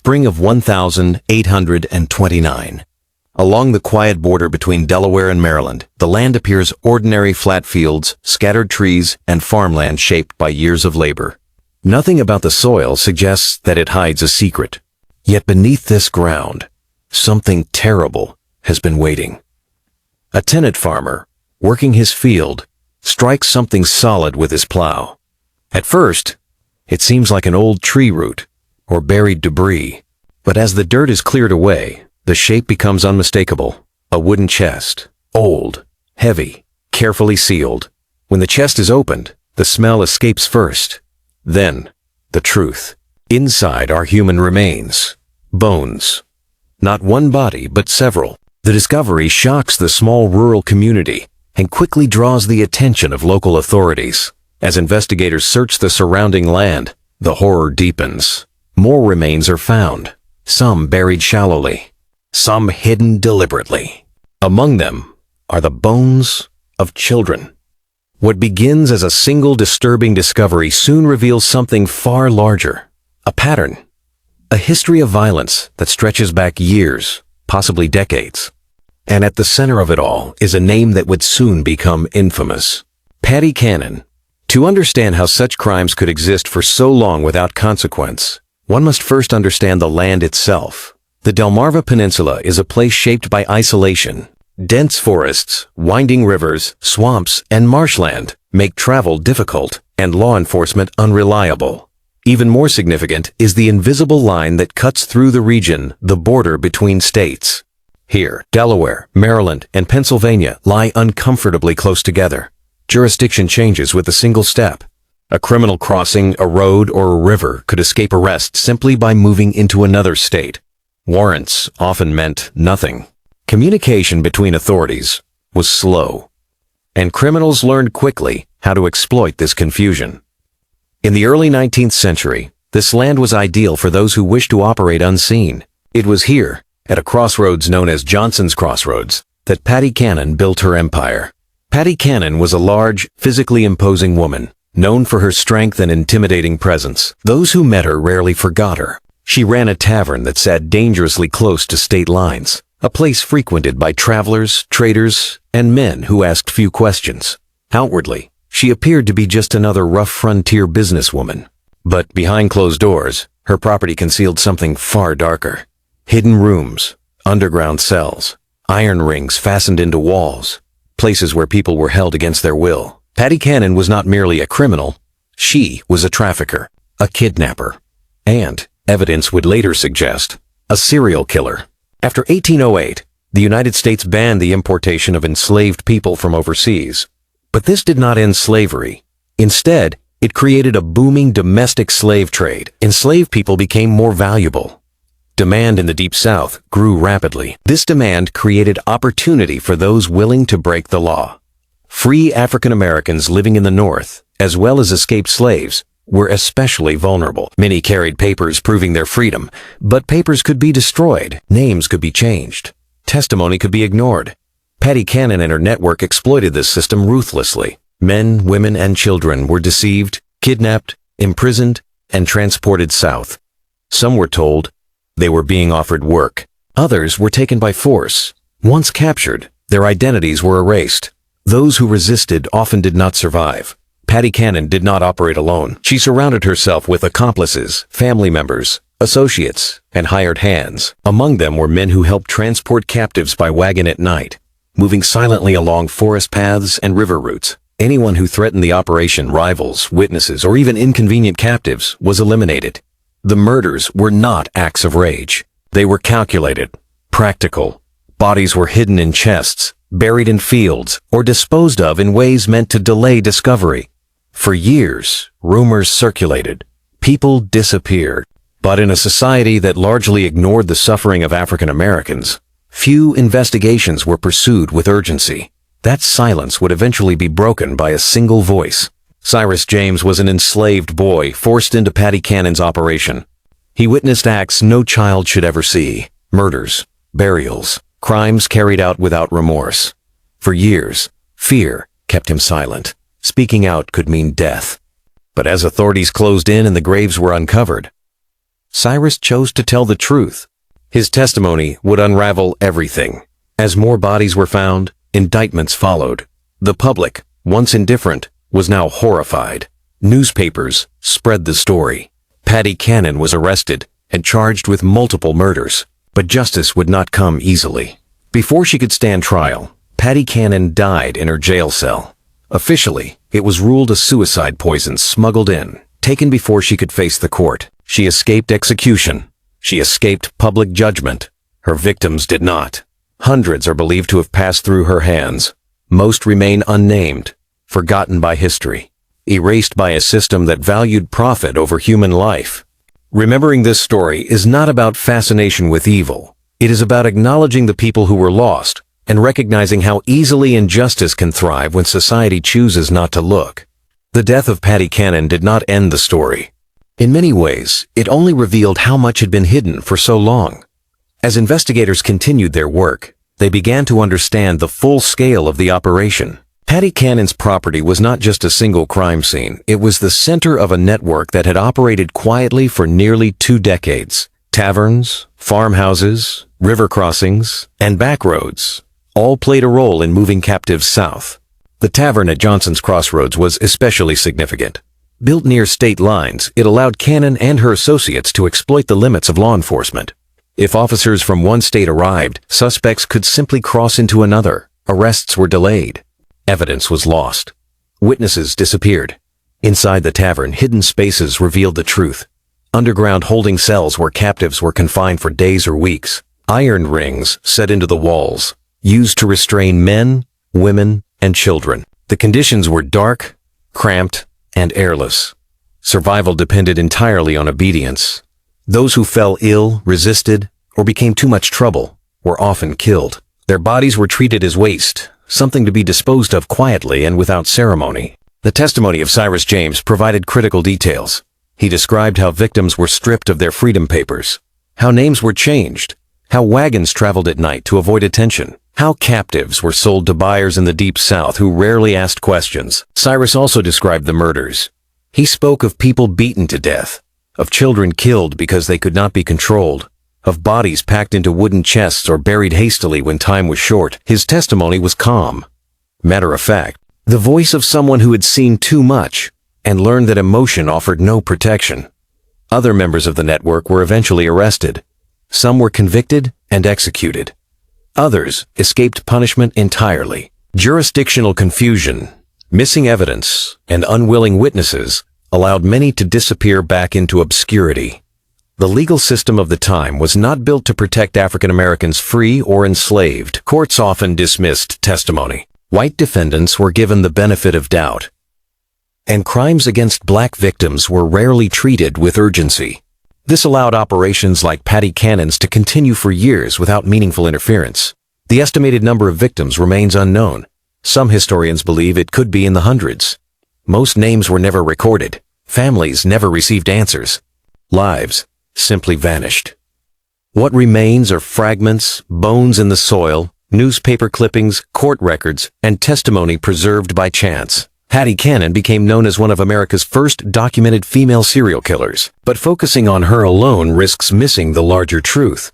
spring of 1829. Along the quiet border between Delaware and Maryland, the land appears ordinary flat fields, scattered trees, and farmland shaped by years of labor. Nothing about the soil suggests that it hides a secret. Yet beneath this ground, something terrible has been waiting. A tenant farmer, working his field, strikes something solid with his plow. At first, it seems like an old tree root or buried debris, but as the dirt is cleared away, the shape becomes unmistakable. A wooden chest, old, heavy, carefully sealed. When the chest is opened, the smell escapes first. Then, the truth. Inside are human remains, bones. Not one body, but several. The discovery shocks the small rural community and quickly draws the attention of local authorities. As investigators search the surrounding land, the horror deepens. More remains are found, some buried shallowly, some hidden deliberately. Among them are the bones of children. What begins as a single disturbing discovery soon reveals something far larger, a pattern, a history of violence that stretches back years, possibly decades. And at the center of it all is a name that would soon become infamous. Patty Cannon. To understand how such crimes could exist for so long without consequence, one must first understand the land itself. The Delmarva Peninsula is a place shaped by isolation. Dense forests, winding rivers, swamps, and marshland make travel difficult and law enforcement unreliable. Even more significant is the invisible line that cuts through the region, the border between states. Here, Delaware, Maryland, and Pennsylvania lie uncomfortably close together. Jurisdiction changes with a single step. A criminal crossing a road or a river could escape arrest simply by moving into another state. Warrants often meant nothing. Communication between authorities was slow, and criminals learned quickly how to exploit this confusion. In the early 19th century, this land was ideal for those who wished to operate unseen. It was here, at a crossroads known as Johnson's Crossroads, that Patty Cannon built her empire. Patty Cannon was a large, physically imposing woman, known for her strength and intimidating presence. Those who met her rarely forgot her. She ran a tavern that sat dangerously close to state lines, a place frequented by travelers, traders, and men who asked few questions. Outwardly, she appeared to be just another rough frontier businesswoman. But behind closed doors, her property concealed something far darker. Hidden rooms, underground cells, iron rings fastened into walls, places where people were held against their will. Patty Cannon was not merely a criminal, she was a trafficker, a kidnapper, and, evidence would later suggest, a serial killer. After 1808, the United States banned the importation of enslaved people from overseas. But this did not end slavery. Instead, it created a booming domestic slave trade. Enslaved people became more valuable. Demand in the Deep South grew rapidly. This demand created opportunity for those willing to break the law. Free African Americans living in the North, as well as escaped slaves, were especially vulnerable. Many carried papers proving their freedom, but papers could be destroyed, names could be changed, testimony could be ignored. Patty Cannon and her network exploited this system ruthlessly. Men, women, and children were deceived, kidnapped, imprisoned, and transported south. Some were told they were being offered work. Others were taken by force. Once captured, their identities were erased. Those who resisted often did not survive. Patty Cannon did not operate alone. She surrounded herself with accomplices, family members, associates, and hired hands. Among them were men who helped transport captives by wagon at night, moving silently along forest paths and river routes. Anyone who threatened the operation, rivals, witnesses, or even inconvenient captives, was eliminated. The murders were not acts of rage. They were calculated, practical. Bodies were hidden in chests, buried in fields, or disposed of in ways meant to delay discovery. For years, rumors circulated. People disappeared. But in a society that largely ignored the suffering of African Americans, few investigations were pursued with urgency. That silence would eventually be broken by a single voice. Cyrus James was an enslaved boy forced into Patty Cannon's operation. He witnessed acts no child should ever see. Murders, burials, crimes carried out without remorse. For years, fear kept him silent. Speaking out could mean death. But as authorities closed in and the graves were uncovered, Cyrus chose to tell the truth. His testimony would unravel everything. As more bodies were found, indictments followed. The public, once indifferent, was now horrified. Newspapers spread the story. Paddy Cannon was arrested and charged with multiple murders. But justice would not come easily. Before she could stand trial, Paddy Cannon died in her jail cell. Officially, it was ruled a suicide poison smuggled in, taken before she could face the court. She escaped execution. She escaped public judgment. Her victims did not. Hundreds are believed to have passed through her hands. Most remain unnamed, forgotten by history, erased by a system that valued profit over human life. Remembering this story is not about fascination with evil. It is about acknowledging the people who were lost and recognizing how easily injustice can thrive when society chooses not to look. The death of Paddy Cannon did not end the story. In many ways, it only revealed how much had been hidden for so long. As investigators continued their work, they began to understand the full scale of the operation. Paddy Cannon's property was not just a single crime scene. It was the center of a network that had operated quietly for nearly 2 decades. Taverns, farmhouses, river crossings, and back roads all played a role in moving captives south. The tavern at Johnson's Crossroads was especially significant. Built near state lines, it allowed Cannon and her associates to exploit the limits of law enforcement. If officers from one state arrived, suspects could simply cross into another. Arrests were delayed. Evidence was lost. Witnesses disappeared. Inside the tavern, hidden spaces revealed the truth. Underground holding cells where captives were confined for days or weeks. Iron rings set into the walls, used to restrain men, women, and children. The conditions were dark, cramped, and airless. Survival depended entirely on obedience. Those who fell ill, resisted, or became too much trouble were often killed. Their bodies were treated as waste, something to be disposed of quietly and without ceremony. The testimony of Cyrus James provided critical details. He described how victims were stripped of their freedom papers, how names were changed, how wagons traveled at night to avoid attention, how captives were sold to buyers in the Deep South who rarely asked questions. Cyrus also described the murders. He spoke of people beaten to death, of children killed because they could not be controlled, of bodies packed into wooden chests or buried hastily when time was short. His testimony was calm, matter of fact, the voice of someone who had seen too much and learned that emotion offered no protection. Other members of the network were eventually arrested. Some were convicted and executed. Others escaped punishment entirely. Jurisdictional confusion, missing evidence, and unwilling witnesses allowed many to disappear back into obscurity. The legal system of the time was not built to protect African Americans free or enslaved. Courts often dismissed testimony. White defendants were given the benefit of doubt, and crimes against black victims were rarely treated with urgency. This allowed operations like Paddy Cannon's to continue for years without meaningful interference. The estimated number of victims remains unknown. Some historians believe it could be in the hundreds. Most names were never recorded. Families never received answers. Lives simply vanished. What remains are fragments, bones in the soil, newspaper clippings, court records, and testimony preserved by chance. Paddy Cannon became known as one of America's first documented female serial killers, but focusing on her alone risks missing the larger truth.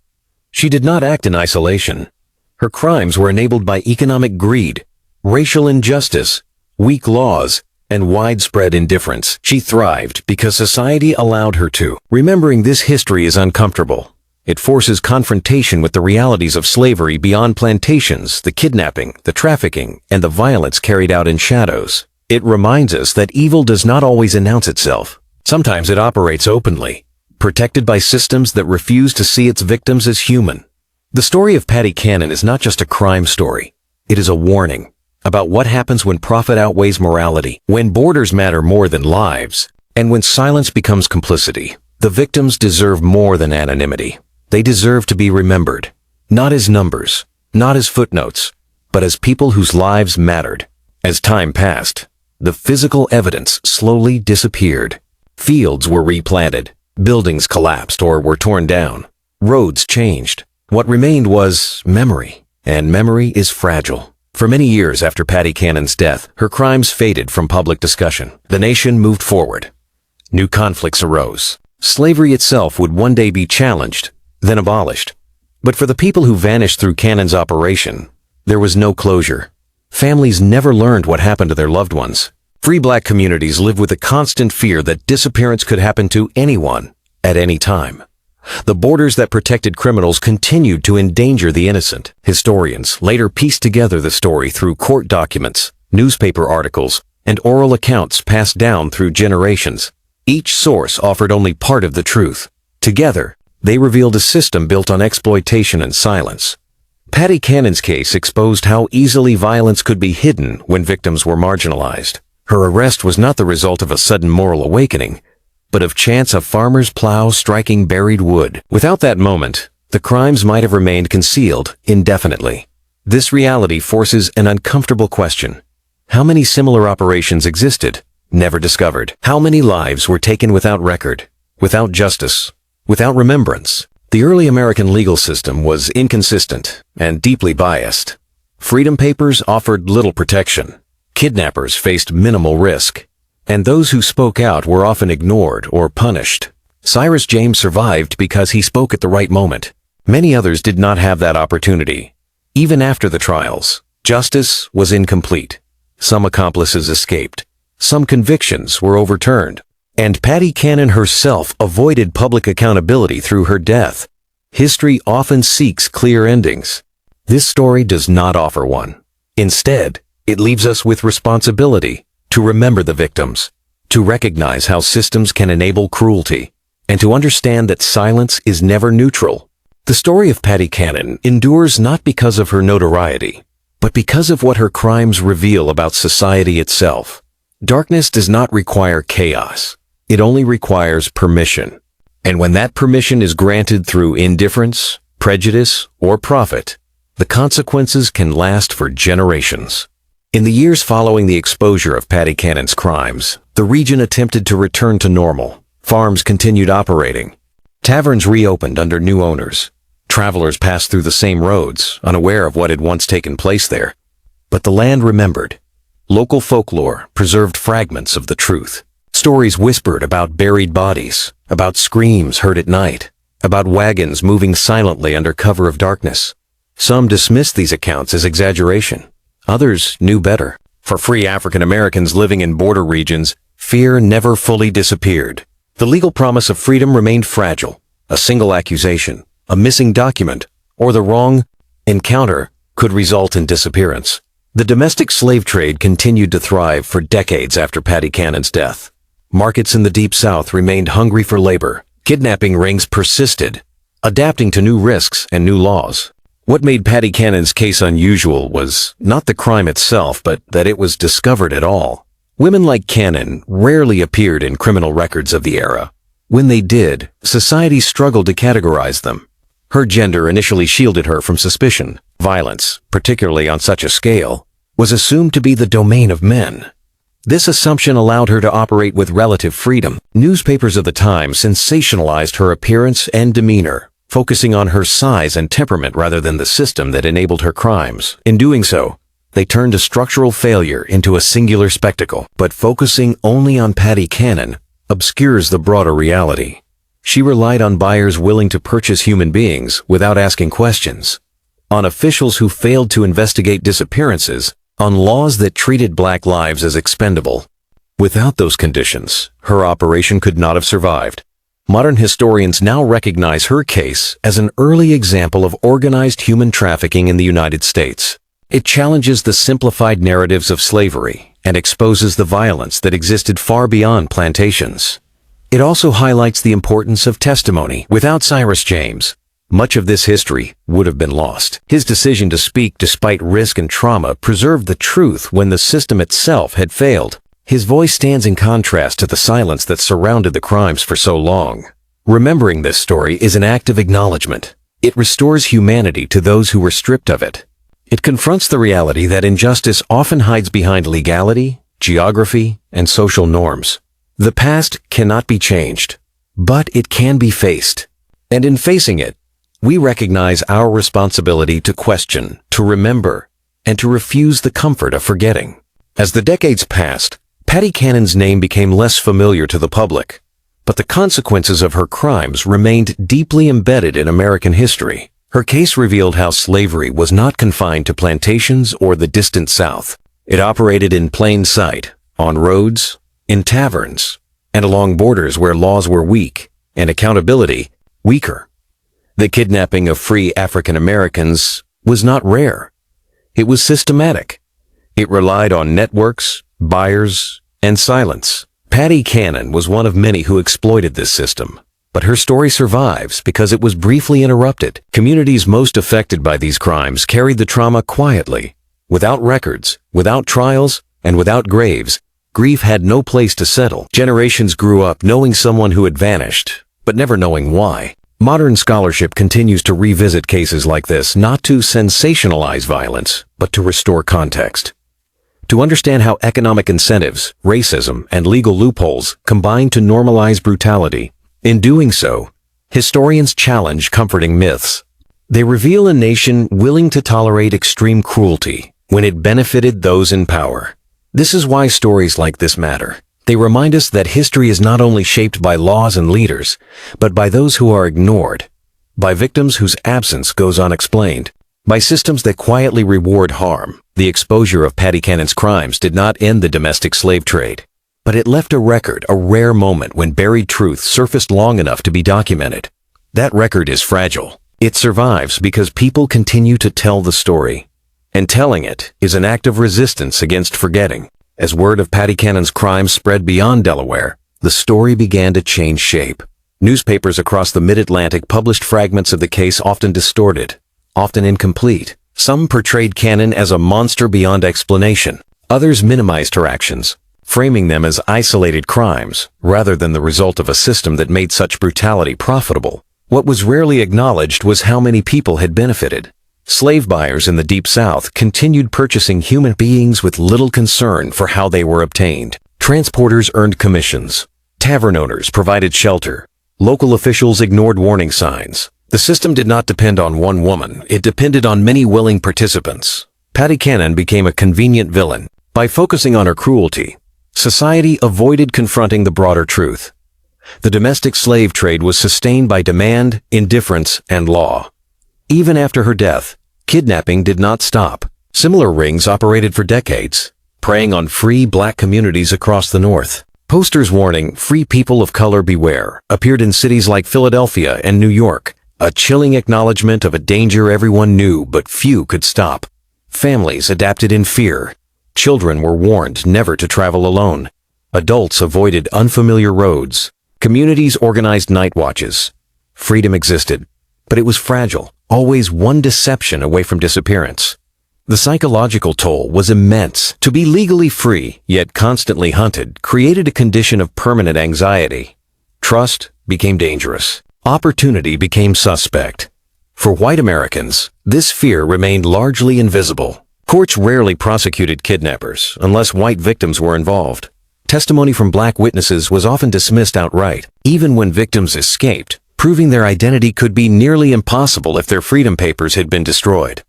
She did not act in isolation. Her crimes were enabled by economic greed, racial injustice, weak laws, and widespread indifference. She thrived because society allowed her to. Remembering this history is uncomfortable. It forces confrontation with the realities of slavery beyond plantations, the kidnapping, the trafficking, and the violence carried out in shadows. It reminds us that evil does not always announce itself. Sometimes it operates openly, protected by systems that refuse to see its victims as human. The story of Paddy Cannon is not just a crime story. It is a warning about what happens when profit outweighs morality, when borders matter more than lives, and when silence becomes complicity. The victims deserve more than anonymity. They deserve to be remembered, not as numbers, not as footnotes, but as people whose lives mattered. As time passed, the physical evidence slowly disappeared. Fields were replanted, buildings collapsed or were torn down, roads changed. What remained was memory, and memory is fragile. For many years after Paddy Cannon's death, her crimes faded from public discussion. The nation moved forward. New conflicts arose. Slavery itself would one day be challenged, then abolished. But for the people who vanished through Cannon's operation, there was no closure. Families never learned what happened to their loved ones. Free black communities lived with a constant fear that disappearance could happen to anyone, at any time. The borders that protected criminals continued to endanger the innocent. Historians later pieced together the story through court documents, newspaper articles, and oral accounts passed down through generations. Each source offered only part of the truth. Together, they revealed a system built on exploitation and silence. Patty Cannon's case exposed how easily violence could be hidden when victims were marginalized. Her arrest was not the result of a sudden moral awakening, but of chance of farmer's plow striking buried wood. Without that moment, the crimes might have remained concealed indefinitely. This reality forces an uncomfortable question. How many similar operations existed, never discovered? How many lives were taken without record, without justice, without remembrance? The early American legal system was inconsistent and deeply biased. Freedom papers offered little protection. Kidnappers faced minimal risk, and those who spoke out were often ignored or punished. Cyrus James survived because he spoke at the right moment. Many others did not have that opportunity. Even after the trials, justice was incomplete. Some accomplices escaped. Some convictions were overturned. And Patty Cannon herself avoided public accountability through her death. History often seeks clear endings. This story does not offer one. Instead, it leaves us with responsibility to remember the victims, to recognize how systems can enable cruelty, and to understand that silence is never neutral. The story of Patty Cannon endures not because of her notoriety, but because of what her crimes reveal about society itself. Darkness does not require chaos. It only requires permission. And when that permission is granted through indifference, prejudice, or profit, the consequences can last for generations. In the years following the exposure of Patty Cannon's crimes, the region attempted to return to normal. Farms continued operating. Taverns reopened under new owners. Travelers passed through the same roads, unaware of what had once taken place there. But the land remembered. Local folklore preserved fragments of the truth. Stories whispered about buried bodies, about screams heard at night, about wagons moving silently under cover of darkness. Some dismissed these accounts as exaggeration. Others knew better. For free African Americans living in border regions, fear never fully disappeared. The legal promise of freedom remained fragile. A single accusation, a missing document, or the wrong encounter could result in disappearance. The domestic slave trade continued to thrive for decades after Patty Cannon's death. Markets in the Deep South remained hungry for labor. Kidnapping rings persisted, adapting to new risks and new laws. What made Patty Cannon's case unusual was not the crime itself, but that it was discovered at all. Women like Cannon rarely appeared in criminal records of the era. When they did, society struggled to categorize them. Her gender initially shielded her from suspicion. Violence, particularly on such a scale, was assumed to be the domain of men. This assumption allowed her to operate with relative freedom. Newspapers of the time sensationalized her appearance and demeanor, focusing on her size and temperament rather than the system that enabled her crimes. In doing so, they turned a structural failure into a singular spectacle. But focusing only on Patty Cannon obscures the broader reality. She relied on buyers willing to purchase human beings without asking questions, on officials who failed to investigate disappearances, on laws that treated black lives as expendable. Without those conditions, her operation could not have survived. Modern historians now recognize her case as an early example of organized human trafficking in the United States. It challenges the simplified narratives of slavery and exposes the violence that existed far beyond plantations. It also highlights the importance of testimony. Without Cyrus James, much of this history would have been lost. His decision to speak despite risk and trauma preserved the truth when the system itself had failed. His voice stands in contrast to the silence that surrounded the crimes for so long. Remembering this story is an act of acknowledgement. It restores humanity to those who were stripped of it. It confronts the reality that injustice often hides behind legality, geography, and social norms. The past cannot be changed, but it can be faced. And in facing it, we recognize our responsibility to question, to remember, and to refuse the comfort of forgetting. As the decades passed, Patty Cannon's name became less familiar to the public, but the consequences of her crimes remained deeply embedded in American history. Her case revealed how slavery was not confined to plantations or the distant South. It operated in plain sight, on roads, in taverns, and along borders where laws were weak and accountability weaker. The kidnapping of free African Americans was not rare. It was systematic. It relied on networks, buyers, and silence. Patty Cannon was one of many who exploited this system, but her story survives because it was briefly interrupted. Communities most affected by these crimes carried the trauma quietly. Without records, without trials, and without graves, grief had no place to settle. Generations grew up knowing someone who had vanished, but never knowing why. Modern scholarship continues to revisit cases like this, not to sensationalize violence, but to restore context. To understand how economic incentives, racism, and legal loopholes combine to normalize brutality. In doing so, historians challenge comforting myths. They reveal a nation willing to tolerate extreme cruelty when it benefited those in power. This is why stories like this matter. They remind us that history is not only shaped by laws and leaders, but by those who are ignored, by victims whose absence goes unexplained, by systems that quietly reward harm. The exposure of Patty Cannon's crimes did not end the domestic slave trade, but it left a record, a rare moment when buried truth surfaced long enough to be documented. That record is fragile. It survives because people continue to tell the story, and telling it is an act of resistance against forgetting. As word of Patty Cannon's crimes spread beyond Delaware, the story began to change shape. Newspapers across the mid-Atlantic published fragments of the case, often distorted, often incomplete. Some portrayed Cannon as a monster beyond explanation. Others minimized her actions, framing them as isolated crimes rather than the result of a system that made such brutality profitable. What was rarely acknowledged was how many people had benefited. Slave buyers in the Deep South continued purchasing human beings with little concern for how they were obtained. Transporters earned commissions. Tavern owners provided shelter. Local officials ignored warning signs. The system did not depend on one woman. It depended on many willing participants. Patty Cannon became a convenient villain. By focusing on her cruelty, society avoided confronting the broader truth. The domestic slave trade was sustained by demand, indifference, and law. Even after her death, kidnapping did not stop. Similar rings operated for decades, preying on free black communities across the North. Posters warning, "Free people of color beware," appeared in cities like Philadelphia and New York, a chilling acknowledgement of a danger everyone knew but few could stop. Families adapted in fear. Children were warned never to travel alone. Adults avoided unfamiliar roads. Communities organized night watches. Freedom existed, but it was fragile, always one deception away from disappearance. The psychological toll was immense. To be legally free, yet constantly hunted, created a condition of permanent anxiety. Trust became dangerous. Opportunity became suspect. For white Americans, this fear remained largely invisible. Courts rarely prosecuted kidnappers unless white victims were involved. Testimony from black witnesses was often dismissed outright. Even when victims escaped, proving their identity could be nearly impossible if their freedom papers had been destroyed.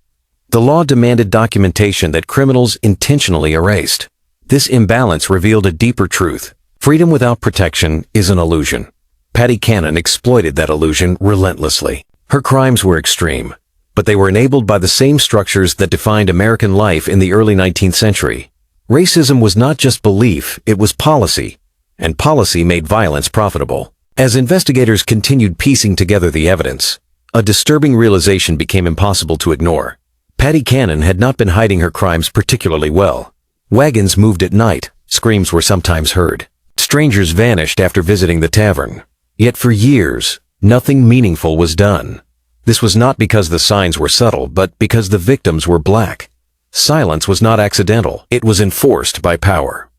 The law demanded documentation that criminals intentionally erased. This imbalance revealed a deeper truth. Freedom without protection is an illusion. Patty Cannon exploited that illusion relentlessly. Her crimes were extreme, but they were enabled by the same structures that defined American life in the early 19th century. Racism was not just belief, it was policy, and policy made violence profitable. As investigators continued piecing together the evidence, a disturbing realization became impossible to ignore. Patty Cannon had not been hiding her crimes particularly well. Wagons moved at night, screams were sometimes heard. Strangers vanished after visiting the tavern. Yet for years, nothing meaningful was done. This was not because the signs were subtle, but because the victims were black. Silence was not accidental, it was enforced by power.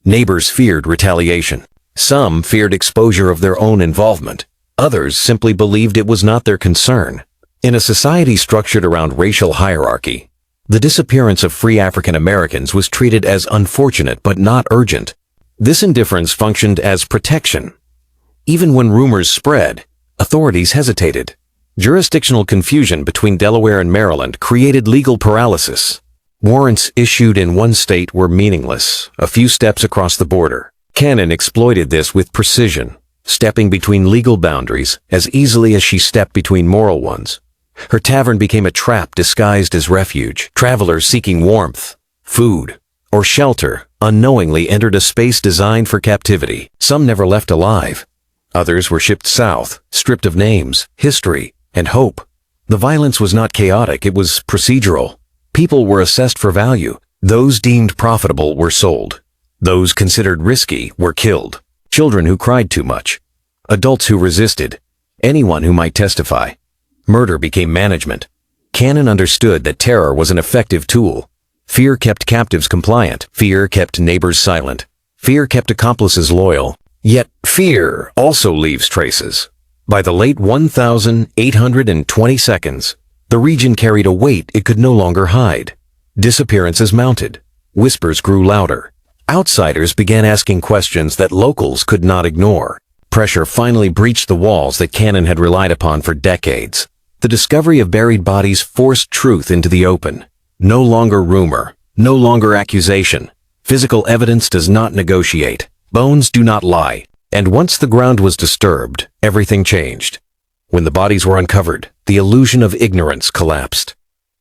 Neighbors feared retaliation. Some feared exposure of their own involvement. Others simply believed it was not their concern. In a society structured around racial hierarchy, the disappearance of free African Americans was treated as unfortunate but not urgent. This indifference functioned as protection. Even when rumors spread, authorities hesitated. Jurisdictional confusion between Delaware and Maryland created legal paralysis. Warrants issued in one state were meaningless, a few steps across the border. Cannon exploited this with precision. stepping between legal boundaries as easily as she stepped between moral ones. Her tavern became a trap disguised as refuge. Travelers seeking warmth, food, or shelter unknowingly entered a space designed for captivity. Some never left alive. Others were shipped south, stripped of names, history, and hope. The violence was not chaotic, it was procedural. People were assessed for value. Those deemed profitable were sold. Those considered risky were killed. Children who cried too much. Adults who resisted. Anyone who might testify. Murder became management. Cannon understood that terror was an effective tool. Fear kept captives compliant. Fear kept neighbors silent. Fear kept accomplices loyal. Yet fear also leaves traces. By the late 1822, the region carried a weight it could no longer hide. Disappearances mounted. Whispers grew louder. Outsiders began asking questions that locals could not ignore. Pressure finally breached the walls that Cannon had relied upon for decades. The discovery of buried bodies forced truth into the open. No longer rumor, no longer accusation. Physical evidence does not negotiate. Bones do not lie. And once the ground was disturbed, everything changed. When the bodies were uncovered, the illusion of ignorance collapsed.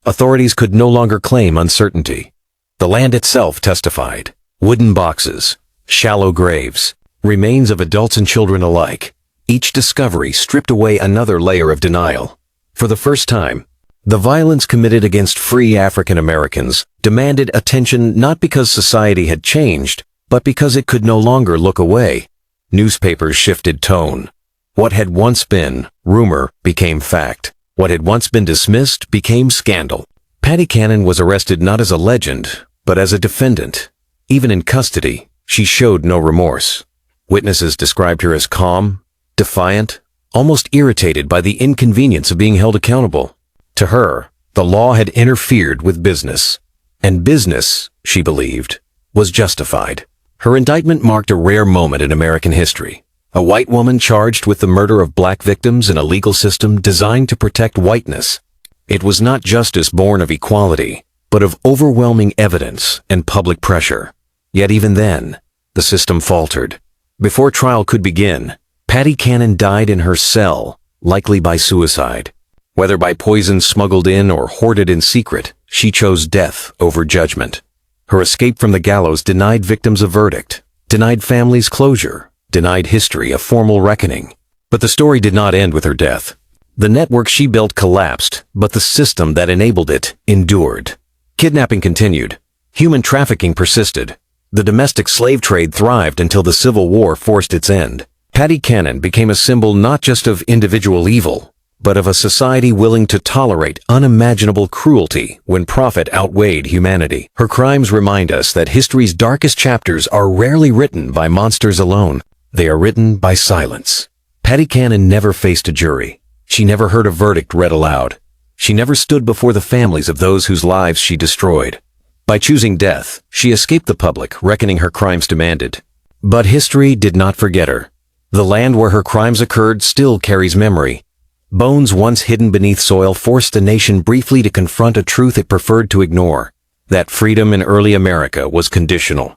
Authorities could no longer claim uncertainty. The land itself testified. Wooden boxes, shallow graves, remains of adults and children alike. Each discovery stripped away another layer of denial. For the first time, the violence committed against free African Americans demanded attention not because society had changed, but because it could no longer look away. Newspapers shifted tone. What had once been rumor became fact. What had once been dismissed became scandal. Patty Cannon was arrested not as a legend, but as a defendant. Even in custody, she showed no remorse. Witnesses described her as calm, defiant, almost irritated by the inconvenience of being held accountable. To her, the law had interfered with business. And business, she believed, was justified. Her indictment marked a rare moment in American history. A white woman charged with the murder of black victims in a legal system designed to protect whiteness. It was not justice born of equality, but of overwhelming evidence and public pressure. Yet even then, the system faltered. Before trial could begin, Patty Cannon died in her cell, likely by suicide. Whether by poison smuggled in or hoarded in secret, she chose death over judgment. Her escape from the gallows denied victims a verdict, denied families closure, denied history a formal reckoning. But the story did not end with her death. The network she built collapsed, but the system that enabled it endured. Kidnapping continued. Human trafficking persisted. The domestic slave trade thrived until the Civil War forced its end. Patty Cannon became a symbol not just of individual evil, but of a society willing to tolerate unimaginable cruelty when profit outweighed humanity. Her crimes remind us that history's darkest chapters are rarely written by monsters alone. They are written by silence. Patty Cannon never faced a jury. She never heard a verdict read aloud. She never stood before the families of those whose lives she destroyed. By choosing death, she escaped the public reckoning her crimes demanded. But history did not forget her. The land where her crimes occurred still carries memory. Bones once hidden beneath soil forced the nation briefly to confront a truth it preferred to ignore. That freedom in early America was conditional,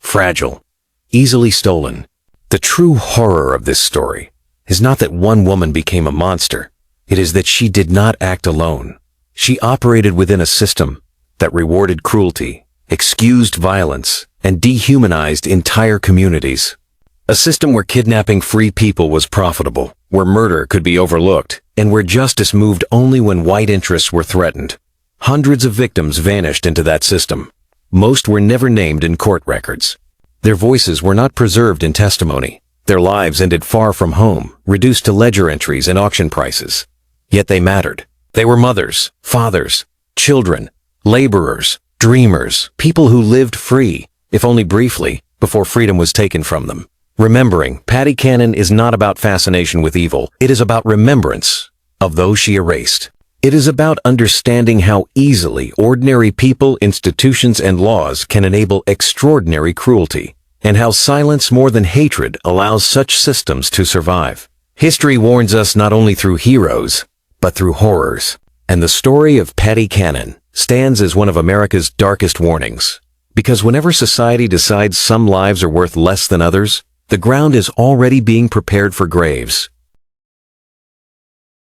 fragile, easily stolen. The true horror of this story is not that one woman became a monster. It is that she did not act alone. She operated within a system that rewarded cruelty, excused violence, and dehumanized entire communities. A system where kidnapping free people was profitable, where murder could be overlooked, and where justice moved only when white interests were threatened. Hundreds of victims vanished into that system. Most were never named in court records. Their voices were not preserved in testimony. Their lives ended far from home, reduced to ledger entries and auction prices. Yet they mattered. They were mothers, fathers, children, laborers, dreamers, people who lived free, if only briefly, before freedom was taken from them. Remembering Patty Cannon is not about fascination with evil. It is about remembrance of those she erased. It is about understanding how easily ordinary people, institutions, and laws can enable extraordinary cruelty, and how silence more than hatred allows such systems to survive. History warns us not only through heroes, but through horrors. And the story of Patty Cannon stands as one of America's darkest warnings. Because whenever society decides some lives are worth less than others, The ground is already being prepared for graves.